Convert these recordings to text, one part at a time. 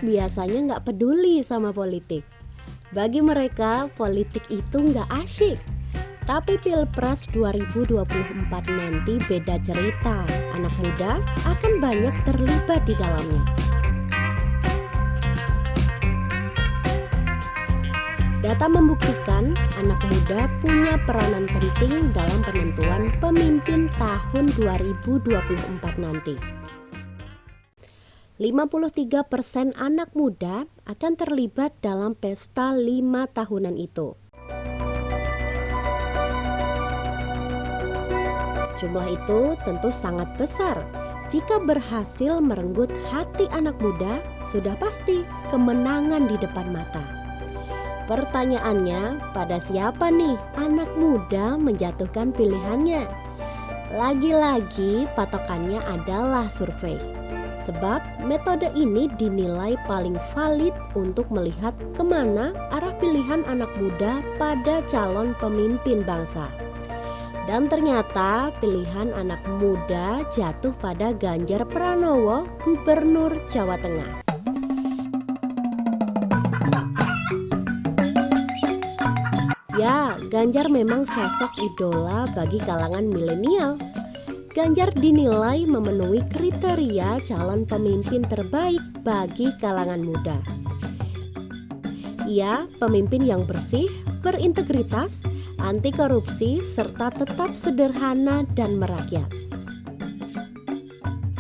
biasanya nggak peduli sama politik. Bagi mereka, politik itu nggak asyik. Tapi Pilpres 2024 nanti beda cerita. Anak muda akan banyak terlibat di dalamnya. Data membuktikan anak muda punya peranan penting dalam penentuan pemimpin tahun 2024 nanti. 53% anak muda akan terlibat dalam pesta 5 tahunan itu. Jumlah itu tentu sangat besar. Jika berhasil merenggut hati anak muda, sudah pasti kemenangan di depan mata. Pertanyaannya, pada siapa nih anak muda menjatuhkan pilihannya? Lagi-lagi patokannya adalah survei. Sebab metode ini dinilai paling valid untuk melihat kemana arah pilihan anak muda pada calon pemimpin bangsa. Dan ternyata pilihan anak muda jatuh pada Ganjar Pranowo, Gubernur Jawa Tengah. Ya, Ganjar memang sosok idola bagi kalangan milenial. Ganjar dinilai memenuhi kriteria calon pemimpin terbaik bagi kalangan muda. Ia pemimpin yang bersih, berintegritas, anti korupsi, serta tetap sederhana dan merakyat.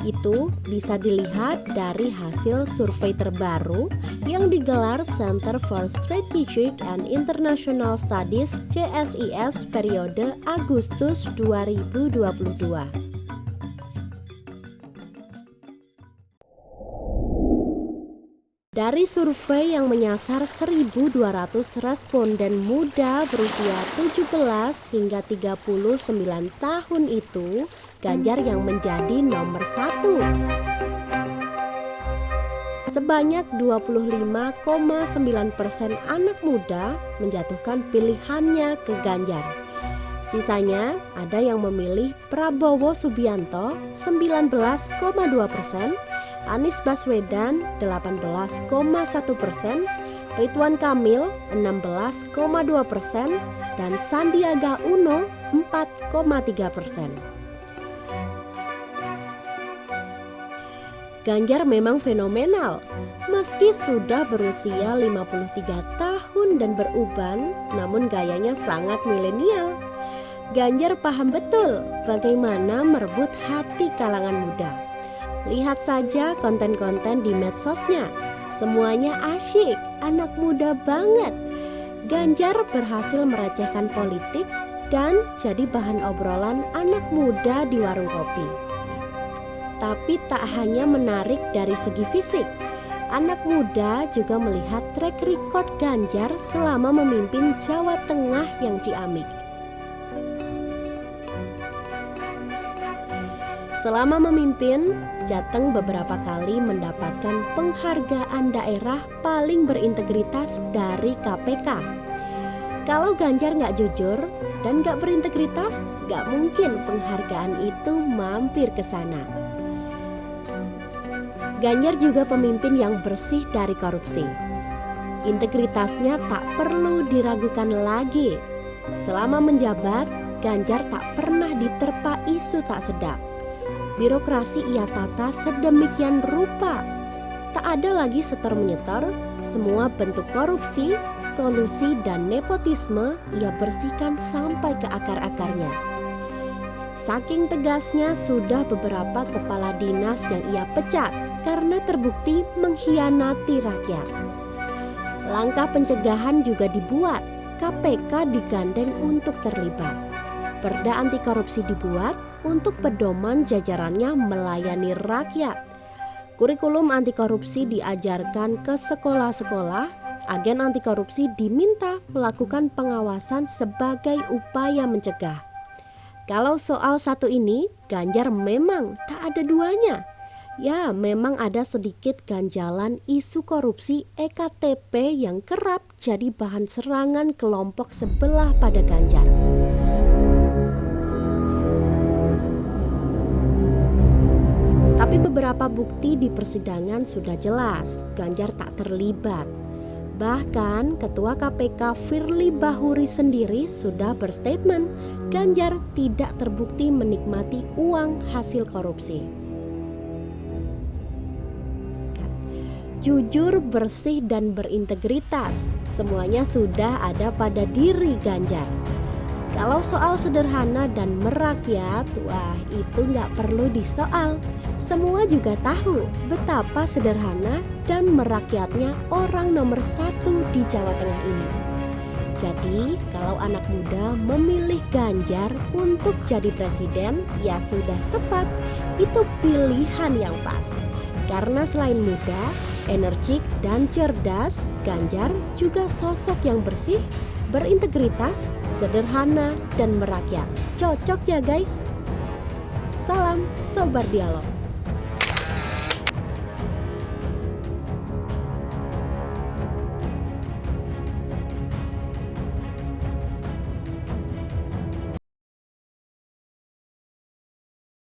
Itu bisa dilihat dari hasil survei terbaru yang digelar Center for Strategic and International Studies CSIS periode Agustus 2022. Dari survei yang menyasar 1.200 responden muda berusia 17 hingga 39 tahun itu, Ganjar yang menjadi nomor 1. Sebanyak 25,9% anak muda menjatuhkan pilihannya ke Ganjar. Sisanya ada yang memilih Prabowo Subianto 19,2%, Anies Baswedan 18,1%, Ridwan Kamil 16,2%, dan Sandiaga Uno 4,3%. Ganjar memang fenomenal. Meski sudah berusia 53 tahun dan beruban, namun gayanya sangat milenial. Ganjar paham betul bagaimana merebut hati kalangan muda. Lihat saja konten-konten di medsosnya. Semuanya asyik, anak muda banget. Ganjar berhasil merecehkan politik dan jadi bahan obrolan anak muda di warung kopi. Tapi tak hanya menarik dari segi fisik, anak muda juga melihat track record Ganjar selama memimpin Jawa Tengah yang ciamik. Selama memimpin, Jateng beberapa kali mendapatkan penghargaan daerah paling berintegritas dari KPK. Kalau Ganjar nggak jujur dan nggak berintegritas, nggak mungkin penghargaan itu mampir ke sana. Ganjar juga pemimpin yang bersih dari korupsi. Integritasnya tak perlu diragukan lagi. Selama menjabat, Ganjar tak pernah diterpa isu tak sedap. Birokrasi ia tata sedemikian rupa. Tak ada lagi setor-menyetor, semua bentuk korupsi, kolusi, dan nepotisme ia bersihkan sampai ke akar-akarnya. Saking tegasnya sudah beberapa kepala dinas yang ia pecat karena terbukti mengkhianati rakyat. Langkah pencegahan juga dibuat, KPK digandeng untuk terlibat. Perda anti korupsi dibuat untuk pedoman jajarannya melayani rakyat. Kurikulum anti korupsi diajarkan ke sekolah-sekolah. Agen anti korupsi diminta melakukan pengawasan sebagai upaya mencegah. Kalau soal satu ini, Ganjar memang tak ada duanya. Ya, memang ada sedikit ganjalan isu korupsi EKTP yang kerap jadi bahan serangan kelompok sebelah pada Ganjar. Tapi beberapa beberapa bukti di persidangan sudah jelas Ganjar tak terlibat. Bahkan Ketua KPK Firly Bahuri sendiri sudah berstatement Ganjar tidak terbukti menikmati uang hasil korupsi. Jujur, bersih, dan berintegritas, semuanya sudah ada pada diri Ganjar. Kalau soal sederhana dan merakyat, wah itu nggak perlu disoal. Semua juga tahu betapa sederhana dan merakyatnya orang nomor 1 di Jawa Tengah ini. Jadi kalau anak muda memilih Ganjar untuk jadi presiden, ya sudah tepat, itu pilihan yang pas. Karena selain muda, energik dan cerdas, Ganjar juga sosok yang bersih, berintegritas, sederhana, dan merakyat. Cocok ya guys? Salam Sobar Dialog.